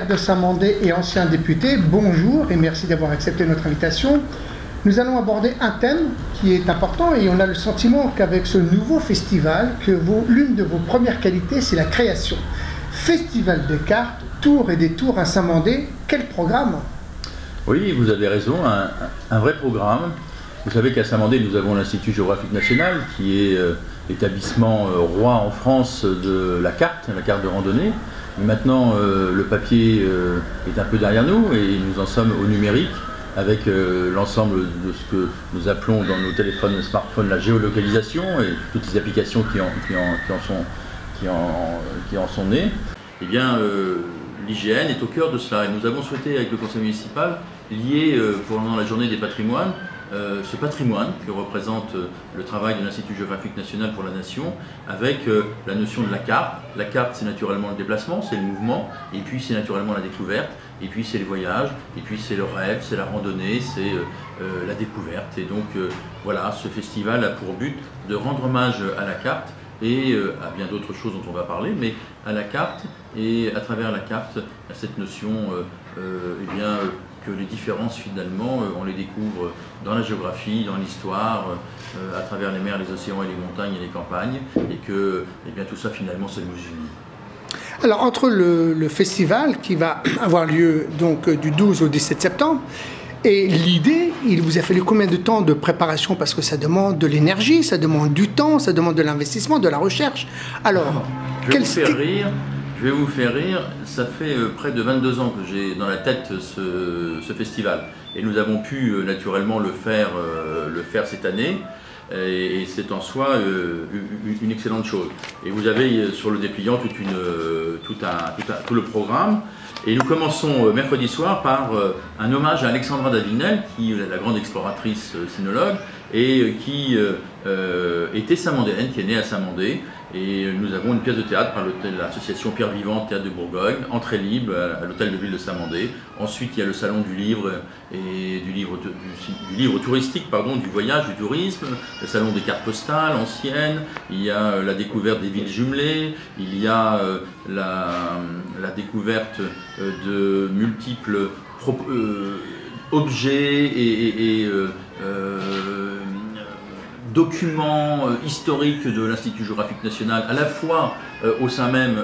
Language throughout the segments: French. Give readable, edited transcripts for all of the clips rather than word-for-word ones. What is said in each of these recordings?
de Saint-Mandé et ancien député, bonjour et merci d'avoir accepté notre invitation. Nous allons aborder un thème qui est important et on a le sentiment qu'avec ce nouveau festival, l'une de vos premières qualités, c'est la création. Festival de cartes, tours et détours à Saint-Mandé, quel programme? Oui, vous avez raison, un vrai programme. Vous savez qu'à Saint-Mandé, nous avons l'Institut géographique national, qui est l'établissement roi en France de la carte de randonnée. Mais maintenant, le papier est un peu derrière nous et nous en sommes au numérique, avec l'ensemble de ce que nous appelons dans nos téléphones smartphones la géolocalisation et toutes les applications qui en sont nées. Eh bien, l'IGN est au cœur de cela et nous avons souhaité, avec le conseil municipal, lier pendant la journée des patrimoines, ce patrimoine que représente le travail de l'Institut géographique national pour la nation avec la notion de la carte. La carte, c'est naturellement le déplacement, c'est le mouvement, et puis c'est naturellement la découverte, et puis c'est le voyage, et puis c'est le rêve, c'est la randonnée, c'est la découverte. Et donc voilà, ce festival a pour but de rendre hommage à la carte et à bien d'autres choses dont on va parler, mais à la carte et à travers la carte, à cette notion eh bien, que les différences finalement, on les découvre dans la géographie, dans l'histoire, à travers les mers, les océans et les montagnes et les campagnes, et que eh bien, tout ça finalement ça nous unit. Alors entre le festival qui va avoir lieu donc du 12 au 17 septembre, et l'idée, il vous a fallu combien de temps de préparation? Parce que ça demande de l'énergie, ça demande du temps, ça demande de l'investissement, de la recherche. Alors, je vais vous faire rire, ça fait près de 22 ans que j'ai dans la tête ce festival. Et nous avons pu naturellement le faire cette année. Et c'est en soi une excellente chose. Et vous avez sur le dépliant tout le programme. Et nous commençons mercredi soir par un hommage à Alexandra d'Avinel, qui est la grande exploratrice sinologue, et qui était Saint-Mandéenne, qui est née à Saint-Mandé. Et nous avons une pièce de théâtre par l'association Pierre Vivant Théâtre de Bourgogne, entrée libre à l'hôtel de ville de Saint-Mandé. Ensuite, il y a le salon du livre et du livre touristique, du voyage, du tourisme, le salon des cartes postales anciennes, il y a la découverte des villes jumelées, il y a la découverte de multiples objets et documents historiques de l'Institut géographique national, à la fois au sein même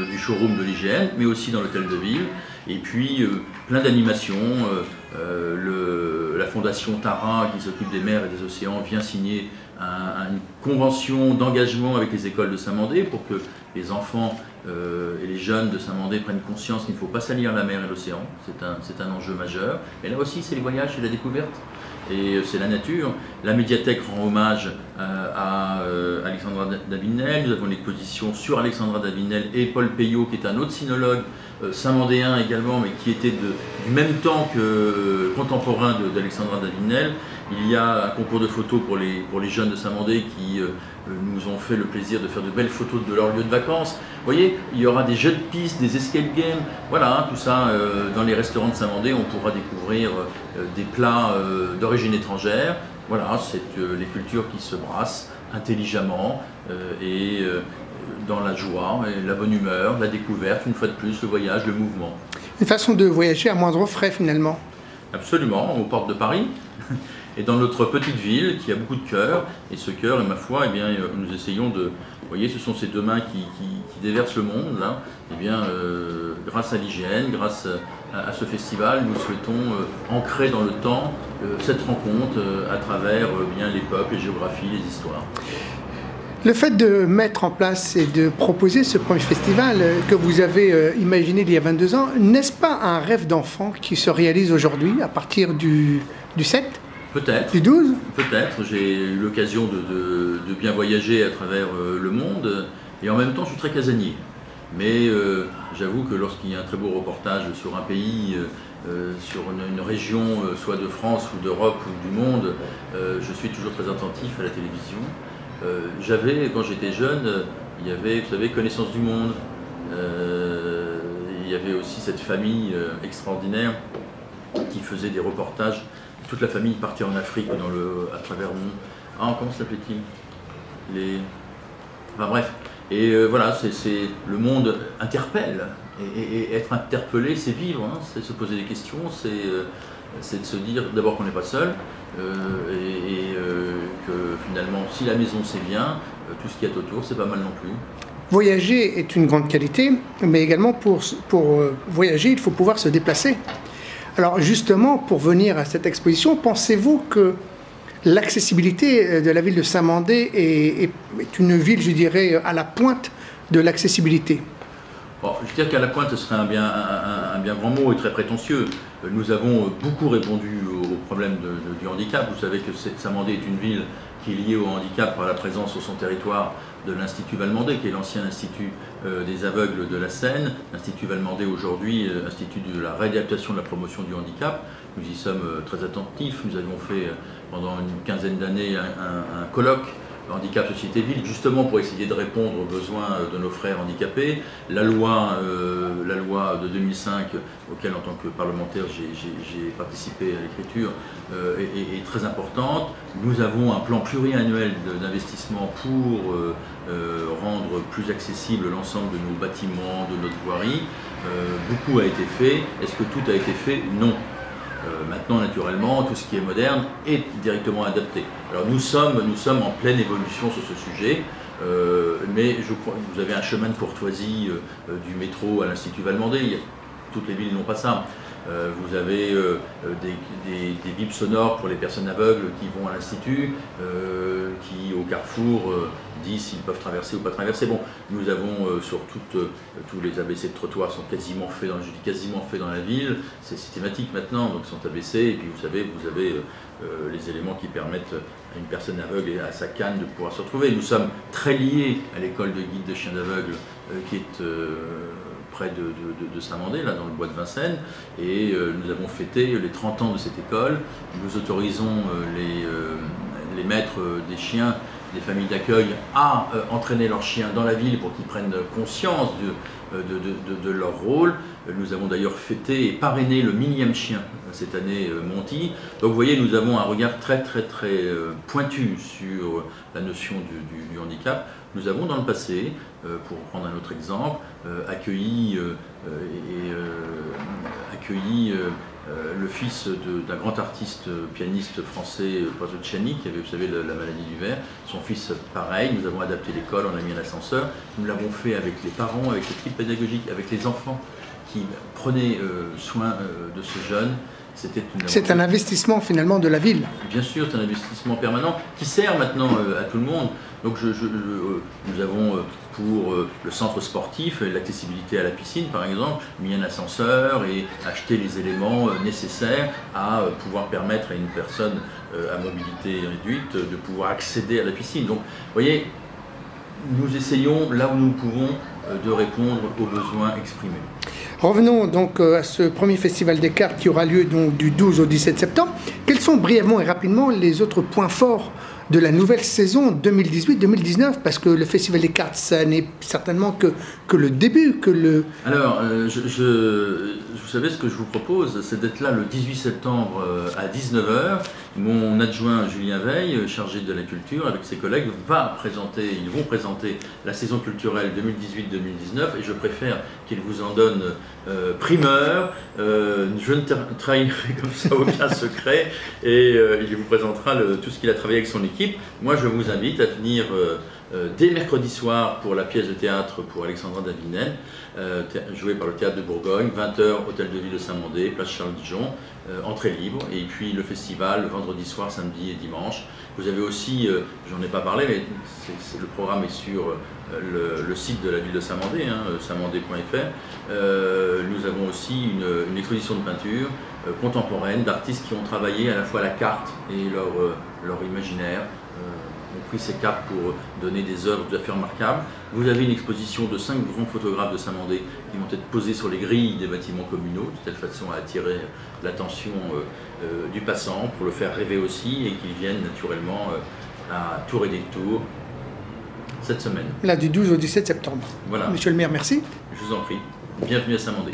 du showroom de l'IGN, mais aussi dans l'hôtel de ville. Et puis plein d'animations. La fondation Tara, qui s'occupe des mers et des océans, vient signer une convention d'engagement avec les écoles de Saint-Mandé pour que les enfants et les jeunes de Saint-Mandé prennent conscience qu'il ne faut pas salir la mer et l'océan. C'est un enjeu majeur. Et là aussi, c'est les voyages, c'est la découverte. Et c'est la nature. La médiathèque rend hommage à Alexandra d'Avinel. Nous avons une exposition sur Alexandra d'Avinel et Paul Peillot, qui est un autre sinologue, saint-mandéen également, mais qui était du même temps que contemporain d'Alexandra d'Avinel. Il y a un concours de photos pour les jeunes de Saint-Mandé qui nous ont fait le plaisir de faire de belles photos de leur lieu de vacances. Vous voyez, il y aura des jeux de piste, des escape games, voilà, tout ça dans les restaurants de Saint-Mandé, on pourra découvrir des plats d'origine étrangère. Voilà, c'est les cultures qui se brassent intelligemment et dans la joie, et la bonne humeur, la découverte, une fois de plus, le voyage, le mouvement. Une façon de voyager à moindre frais finalement. Absolument, aux portes de Paris. Et dans notre petite ville qui a beaucoup de cœur, et ce cœur, et ma foi, eh bien, nous essayons de... Vous voyez, ce sont ces deux mains qui déversent le monde, là. Eh bien, grâce à l'IGN, grâce à ce festival, nous souhaitons ancrer dans le temps cette rencontre à travers bien les peuples, les géographies, les histoires. Le fait de mettre en place et de proposer ce premier festival que vous avez imaginé il y a 22 ans, n'est-ce pas un rêve d'enfant qui se réalise aujourd'hui à partir du 7 ? Peut-être. Du 12 ? Peut-être. J'ai eu l'occasion de bien voyager à travers le monde et en même temps je suis très casanier. Mais j'avoue que lorsqu'il y a un très beau reportage sur un pays, sur une région, soit de France ou d'Europe ou du monde, je suis toujours très attentif à la télévision. Quand j'étais jeune, il y avait, vous savez, Connaissance du monde. Il y avait aussi cette famille extraordinaire qui faisait des reportages. Toute la famille partait en Afrique à travers le monde. Ah, comment s'appelait-il Enfin bref. Et voilà, le monde interpelle. Et être interpellé, c'est vivre, hein, c'est se poser des questions, c'est de se dire d'abord qu'on n'est pas seul, que finalement, si la maison c'est bien, tout ce qu'il y a autour, c'est pas mal non plus. Voyager est une grande qualité, mais également pour voyager, il faut pouvoir se déplacer. Alors justement, pour venir à cette exposition, pensez-vous que l'accessibilité de la ville de Saint-Mandé est une ville, je dirais, à la pointe de l'accessibilité? Bon, je dirais qu'à la pointe, ce serait un bien grand mot et très prétentieux. Nous avons beaucoup répondu au problème du handicap. Vous savez que Saint-Mandé est une ville qui est liée au handicap par la présence sur son territoire de l'Institut Valmandé, qui est l'ancien institut des aveugles de la Seine. L'Institut Valmandé aujourd'hui, Institut de la réadaptation de la promotion du handicap. Nous y sommes très attentifs. Nous avons fait pendant une quinzaine d'années un colloque handicap société-ville, justement pour essayer de répondre aux besoins de nos frères handicapés. La loi de 2005, auquel en tant que parlementaire j'ai participé à l'écriture, est très importante. Nous avons un plan pluriannuel d'investissement pour rendre plus accessible l'ensemble de nos bâtiments, de notre voirie. Beaucoup a été fait. Est-ce que tout a été fait? Non. Maintenant, naturellement, tout ce qui est moderne est directement adapté. Alors nous sommes en pleine évolution sur ce sujet, mais je crois que vous avez un chemin de courtoisie du métro à l'Institut Valmandé. Toutes les villes n'ont pas ça. Vous avez des bips sonores pour les personnes aveugles qui vont à l'Institut, qui au carrefour disent s'ils peuvent traverser ou pas traverser. Bon, nous avons sur tous les ABC de trottoirs sont quasiment faits dans la ville. C'est systématique maintenant, donc ils sont abaissés. Et puis vous avez les éléments qui permettent à une personne aveugle et à sa canne de pouvoir se retrouver. Nous sommes très liés à l'école de guide de chiens d'aveugles qui est près de Saint-Mandé, là dans le bois de Vincennes, et nous avons fêté les 30 ans de cette école. Nous autorisons les maîtres des chiens, des familles d'accueil, à entraîner leurs chiens dans la ville pour qu'ils prennent conscience de leur rôle. Nous avons d'ailleurs fêté et parrainé le 1000e chien cette année, Monty. Donc vous voyez, nous avons un regard très pointu sur la notion du handicap. Nous avons dans le passé, pour prendre un autre exemple, accueilli le fils d'un grand artiste pianiste français, Pasolini, qui avait, vous savez, la maladie du ver. Son fils, pareil, nous avons adapté l'école, on a mis un ascenseur. Nous l'avons fait avec les parents, avec l'équipe pédagogique, avec les enfants qui prenaient soin de ce jeune. C'est un investissement finalement de la ville. Bien sûr, c'est un investissement permanent qui sert maintenant à tout le monde. Donc nous avons pour le centre sportif, l'accessibilité à la piscine par exemple, mis un ascenseur et acheté les éléments nécessaires à pouvoir permettre à une personne à mobilité réduite de pouvoir accéder à la piscine. Donc vous voyez, nous essayons là où nous pouvons de répondre aux besoins exprimés. Revenons donc à ce premier festival des cartes qui aura lieu donc du 12 au 17 septembre. Quels sont brièvement et rapidement les autres points forts de la nouvelle saison 2018-2019? Parce que le festival des cartes, ça n'est certainement que le début, Alors, vous savez, ce que je vous propose, c'est d'être là le 18 septembre à 19h. Mon adjoint Julien Veil, chargé de la culture, avec ses collègues, ils vont présenter la saison culturelle 2018-2019 et je préfère qu'ils vous en donnent primeur. Je ne trahirai comme ça aucun secret et il vous présentera tout ce qu'il a travaillé avec son équipe. Moi, je vous invite à venir dès mercredi soir pour la pièce de théâtre pour Alexandra Davinen, jouée par le Théâtre de Bourgogne, 20h, Hôtel de Ville de Saint-Mandé, place Charles-Dijon, entrée libre, et puis le festival vendredi soir, samedi et dimanche. Vous avez aussi, j'en ai pas parlé, mais le programme est sur le site de la ville de Saint-Mandé, saintmandé.fr. Nous avons aussi une exposition de peinture contemporaine d'artistes qui ont travaillé à la fois la carte et leur imaginaire. ont pris ces cartes pour donner des œuvres tout à fait remarquables. Vous avez une exposition de 5 grands photographes de Saint-Mandé qui vont être posés sur les grilles des bâtiments communaux, de telle façon à attirer l'attention du passant, pour le faire rêver aussi, et qu'ils viennent naturellement à Tour et Détour cette semaine. Là, du 12 au 17 septembre. Voilà. Monsieur le maire, merci. Je vous en prie. Bienvenue à Saint-Mandé.